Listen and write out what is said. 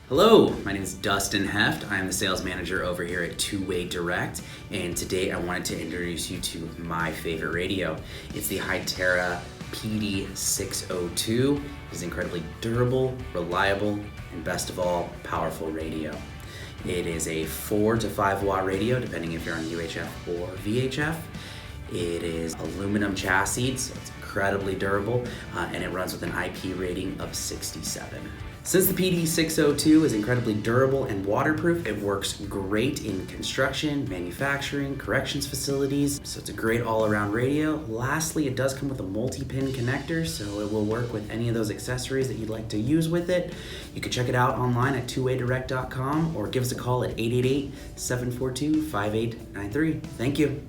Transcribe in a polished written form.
Hello, my name is Dustin Heft. I am the sales manager over here at Two-Way Direct, and today I wanted to introduce you to my favorite radio. It's the Hytera PD602. It is incredibly durable, reliable, and best of all, powerful radio. It is a 4 to 5 watt radio, depending if you're on UHF or VHF. It is aluminum chassis, so it's incredibly durable, and it runs with an IP rating of 67. Since the PD602 is incredibly durable and waterproof, it works great in construction, manufacturing, corrections facilities, so it's a great all-around radio. Lastly, it does come with a multi-pin connector, so it will work with any of those accessories that you'd like to use with it. You can check it out online at twowaydirect.com or give us a call at 888-742-5893. Thank you.